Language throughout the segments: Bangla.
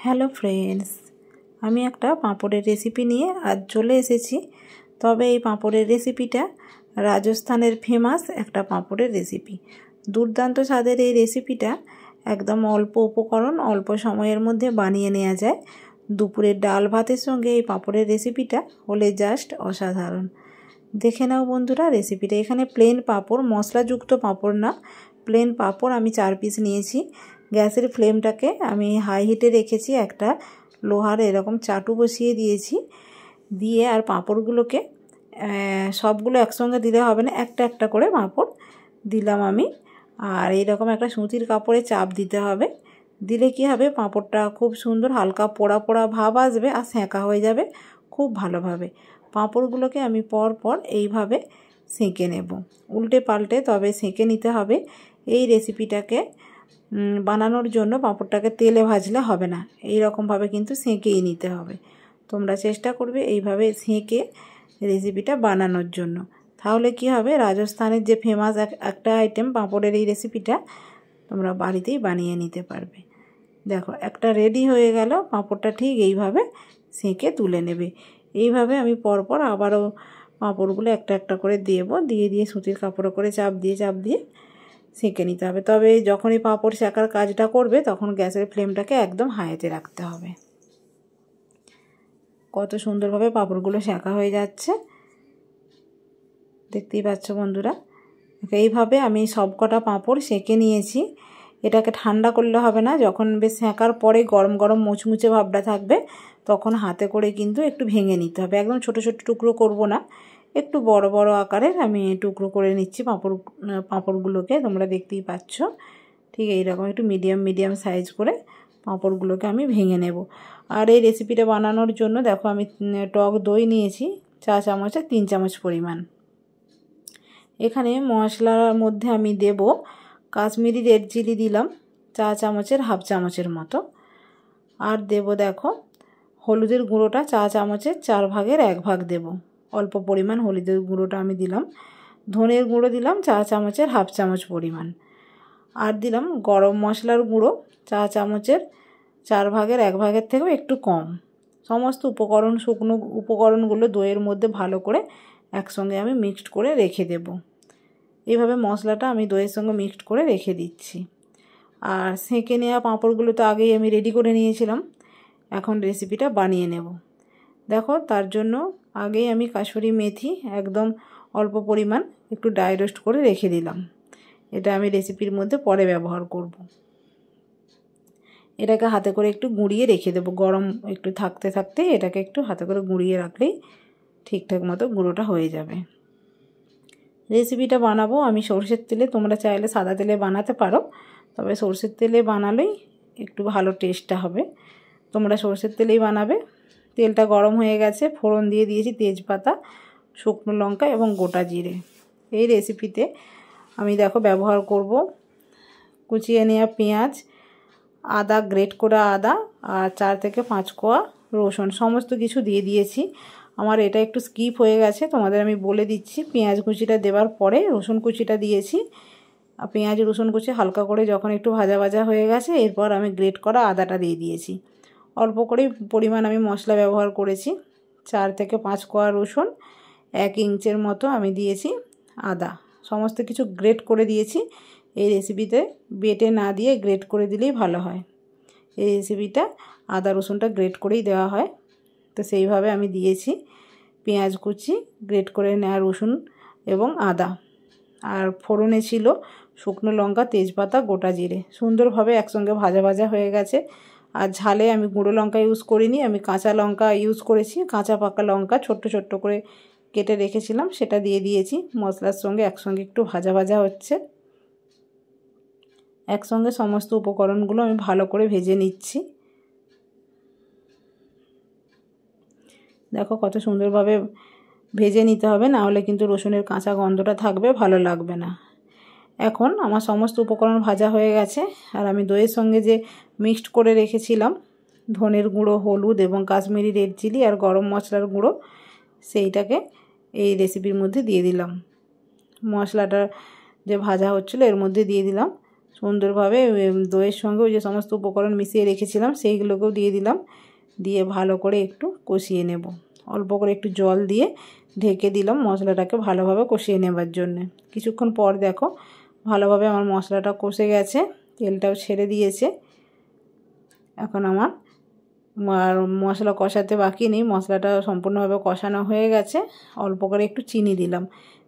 হ্যালো ফ্রেন্ডস, আমি একটা পাঁপড়ের রেসিপি নিয়ে আজ চলে এসেছি। তবে এই পাঁপড়ের রেসিপিটা রাজস্থানের ফেমাস একটা পাঁপড়ের রেসিপি। দুর্দান্ত স্বাদের এই রেসিপিটা একদম অল্প উপকরণ অল্প সময়ের মধ্যে বানিয়ে নেওয়া যায়। দুপুরের ডাল ভাতের সঙ্গে এই পাঁপড়ের রেসিপিটা হলে জাস্ট অসাধারণ। দেখে নাও বন্ধুরা রেসিপিটা। এখানে প্লেন পাঁপড়, মশলাযুক্ত পাঁপড় না, প্লেন পাঁপড় আমি 4 পিস নিয়েছি। গ্যাসের ফ্লেমটাকে আমি হাই হিটে রেখেছি, একটা লোহার এরকম চাটু বসিয়ে দিয়েছি। দিয়ে আর পাঁপড়গুলোকে সবগুলো একসঙ্গে দিলে হবে না, একটা একটা করে পাঁপড় দিলাম আমি। আর এইরকম একটা সুতির কাপড়ে চাপ দিতে হবে। দিলে কি হবে, পাঁপড়টা খুব সুন্দর হালকা পোড়া পোড়া ভাব আসবে আর সেঁকা হয়ে যাবে খুব ভালোভাবে। পাঁপড়গুলোকে আমি পর পর এইভাবে সেঁকে নেব, উল্টে পাল্টে তবে সেঁকে নিতে হবে। এই রেসিপিটাকে বানানোর জন্য পাঁপড়টাকে তেলে ভাজলে হবে না, এই রকমভাবে কিন্তু সেঁকেই নিতে হবে। তোমরা চেষ্টা করবে এইভাবে সেঁকে রেসিপিটা বানানোর জন্য। তাহলে কি হবে, রাজস্থানের যে ফেমাস একটা আইটেম পাঁপড়ের এই রেসিপিটা তোমরা বাড়িতেই বানিয়ে নিতে পারবে। দেখো একটা রেডি হয়ে গেল, পাঁপড়টা ঠিক এইভাবে সেঁকে তুলে নেবে। এইভাবে আমি পরপর আবারও পাঁপড়গুলো একটা একটা করে দিয়ে সুতির কাপড়ে করে চাপ দিয়ে সেঁকে নিতে হবে। তবে যখন এই পাঁপড় সেঁকার কাজটা করবে তখন গ্যাসের ফ্লেমটাকে একদম হাইতে রাখতে হবে। কত সুন্দরভাবে পাঁপড়গুলো সেঁকা হয়ে যাচ্ছে দেখতেই পাচ্ছ বন্ধুরা। এইভাবে আমি সব কটা পাঁপড় সেঁকে নিয়েছি। এটাকে ঠান্ডা করলে হবে না, যখন বেশ সেঁকার পরে গরম গরম মুচমুচে ভাবটা থাকবে তখন হাতে করে কিন্তু একটু ভেঙে নিতে হবে। একদম ছোট ছোট টুকরো করব না, একটু বড় বড় আকারের আমি টুকরো করে নিচ্ছি পাঁপড়গুলোকে। তোমরা দেখতেই পাচ্ছ ঠিক এইরকম একটু মিডিয়াম সাইজ করে পাঁপড়গুলোকে আমি ভেঙে নেব। আর এই রেসিপিটা বানানোর জন্য দেখো আমি টক দই নিয়েছি 4 চামচে 3 চামচ পরিমাণ। এখানে মশলার মধ্যে আমি দেব কাশ্মীরি রেড চিলি, দিলাম 4 চামচের হাফ চামচের মতো। আর দেব দেখো হলুদের গুঁড়োটা 4 চামচের 4 ভাগের 1 ভাগ দেব, অল্প পরিমাণ হলুদের গুঁড়োটা আমি দিলাম। ধনের গুঁড়ো দিলাম 4 চামচের হাফ চামচ পরিমাণ। আর দিলাম গরম মশলার গুঁড়ো 4 চামচের 4 ভাগের 1 ভাগের থেকেও একটু কম। সমস্ত শুকনো উপকরণগুলো দইয়ের মধ্যে ভালো করে একসঙ্গে আমি মিক্সড করে রেখে দেব। এইভাবে মশলাটা আমি দইয়ের সঙ্গে মিক্সড করে রেখে দিচ্ছি। আর সেঁকে নেওয়া পাঁপড়গুলো তো আগেই আমি রেডি করে নিয়েছিলাম, এখন রেসিপিটা বানিয়ে নেব। দেখো তার জন্য আগেই আমি কাসুরি মেথি একদম অল্প পরিমাণ একটু ড্রাই রোস্ট করে রেখে দিলাম। এটা আমি রেসিপির মধ্যে পরে ব্যবহার করব। এটাকে হাতে করে একটু গুঁড়িয়ে রেখে দেবো, গরম একটু থাকতে এটাকে একটু হাতে করে গুঁড়িয়ে রাখলেই ঠিকঠাক মতো গুঁড়োটা হয়ে যাবে। রেসিপিটা বানাবো আমি সরষের তেলে, তোমরা চাইলে সাদা তেলে বানাতে পারো, তবে সরষের তেলে বানালেই একটু ভালো টেস্টটা হবে। তোমরা সরষের তেলেই বানাবে। তেলটা গরম হয়ে গেছে, ফোড়ন দিয়ে দিয়েছি তেজপাতা, শুকনো লঙ্কা এবং গোটা জিরে। এই রেসিপিতে আমি দেখো ব্যবহার করব কুচিয়ে নেওয়া পেঁয়াজ, আদা, গ্রেট করা আদা, আর 4 থেকে 5 কোয়া রসুন, সমস্ত কিছু দিয়ে দিয়েছি। আমার এটা একটু স্কিপ হয়ে গেছে, তোমাদের আমি বলে দিচ্ছি। পেঁয়াজ কুচিটা দেওয়ার পরে রসুন কুচিটা দিয়েছি। আর পেঁয়াজ রসুন কুচি হালকা করে যখন একটু ভাজা হয়ে গেছে, এরপর আমি গ্রেট করা আদাটা দিয়ে দিয়েছি। অল্প করে পরিমাণ আমি মশলা ব্যবহার করেছি। 4 থেকে 5 কোয়া রসুন, 1 ইঞ্চের মতো আমি দিয়েছি আদা, সমস্ত কিছু গ্রেট করে দিয়েছি। এই রেসিপিতে বেটে না দিয়ে গ্রেট করে দিলেই ভালো হয়। এই রেসিপিটা আদা রসুনটা গ্রেট করেই দেওয়া হয়, তো সেইভাবে আমি দিয়েছি পেঁয়াজ কুচি, গ্রেট করে নেওয়া রসুন এবং আদা। আর ফোড়নে ছিল শুকনো লঙ্কা, তেজপাতা, গোটা জিরে। সুন্দরভাবে একসঙ্গে ভাজা হয়ে গেছে। আর ঝালে আমি গুঁড়ো লঙ্কা ইউজ করিনি, আমি কাঁচা লঙ্কা ইউজ করেছি। কাঁচা পাকা লঙ্কা ছোট্ট করে কেটে রেখেছিলাম, সেটা দিয়ে দিয়েছি মশলার সঙ্গে। একসঙ্গে একটু ভাজা হচ্ছে। একসঙ্গে সমস্ত উপকরণগুলো আমি ভালো করে ভেজে নিচ্ছি। দেখো কত সুন্দরভাবে ভেজে নিতে হবে, না হলে কিন্তু রসুনের কাঁচা গন্ধটা থাকবে, ভালো লাগবে না। এখন আমার সমস্ত উপকরণ ভাজা হয়ে গেছে। আর আমি দইয়ের সঙ্গে যে মিক্সড করে রেখেছিলাম ধনের গুঁড়ো, হলুদ এবং কাশ্মীরি রেড চিলি আর গরম মশলার গুঁড়ো, সেইটাকে এই রেসিপির মধ্যে দিয়ে দিলাম। মশলাটা যে ভাজা হচ্ছিলো এর মধ্যে দিয়ে দিলাম। সুন্দরভাবে দইয়ের সঙ্গে ওই যে সমস্ত উপকরণ মিশিয়ে রেখেছিলাম সেইগুলোকেও দিয়ে দিলাম, দিয়ে ভালো করে একটু কষিয়ে নেব। অল্প করে একটু জল দিয়ে ঢেকে দিলাম মশলাটাকে ভালোভাবে কষিয়ে নেবার জন্যে। কিছুক্ষণ পর দেখো ভালোভাবে আমার মশলাটা কষে গেছে, তেলটাও ছেড়ে দিয়েছে। এখন আমার আর মশলা কষাতে বাকি নেই, মশলাটা সম্পূর্ণভাবে কষানো হয়ে গেছে। অল্প করে একটু চিনি দিলাম,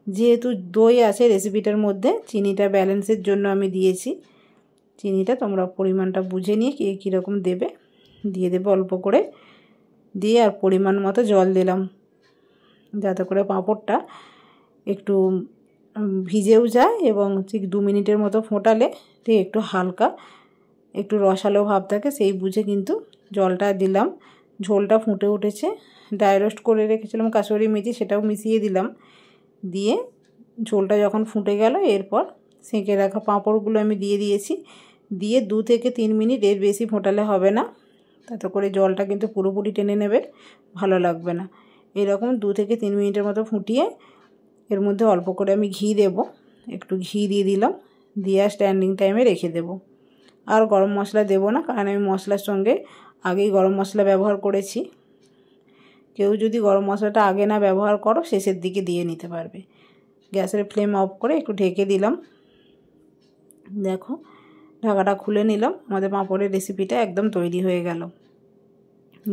যেহেতু দই আছে রেসিপিটার মধ্যে চিনিটা ব্যালেন্সের জন্য আমি দিয়েছি। চিনিটা তোমরা পরিমাণটা বুঝে নিয়ে কে কীরকম দেবে দিয়ে দেবে অল্প করে, দিয়ে আর পরিমাণ মতো জল দিলাম যাতে করে পাঁপড়টা একটু ভিজেও যায় এবং ঠিক 2 মিনিটের মতো ফোটালে ঠিক একটু হালকা একটু রসালো ভাব থাকে, সেই বুঝে কিন্তু জলটা দিলাম। ঝোলটা ফুটে উঠেছে, ড্রাই রোস্ট করে রেখেছিলাম কাসুরি মেথি সেটাও মিশিয়ে দিলাম। দিয়ে ঝোলটা যখন ফুটে গেল এরপর সেঁকে রাখা পাঁপড়গুলো আমি দিয়ে দিয়েছি। দিয়ে 2 থেকে 3 মিনিট, এর বেশি ফোটালে হবে না, তাতে করে জলটা কিন্তু পুরোপুরি টেনে নেবে, ভালো লাগবে না। এরকম 2 থেকে 3 মিনিটের মতো ফুটিয়ে এর মধ্যে অল্প করে আমি ঘি দেব, একটু ঘি দিয়ে দিলাম, দিয়ে স্ট্যান্ডিং টাইমে রেখে দেব। আর গরম মশলা দেব না, কারণ আমি মশলার সঙ্গে আগেই গরম মশলা ব্যবহার করেছি। কেউ যদি গরম মশলাটা আগে না ব্যবহার করো শেষের দিকে দিয়ে নিতে পারবে। গ্যাসের ফ্লেম অফ করে একটু ঢেকে দিলাম। দেখো ঢাকাটা খুলে নিলাম, আমাদের পাঁপড়ের রেসিপিটা একদম তৈরি হয়ে গেল।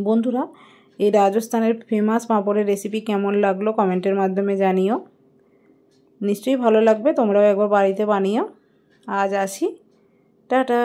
বন্ধুরা, এই রাজস্থানের ফেমাস পাঁপড়ের রেসিপি কেমন লাগলো কমেন্টের মাধ্যমে জানিও। নিশ্চয়ই ভালো লাগবে, তোমরাও একবার বাড়িতে বানিও। আজ আসি, টাটা।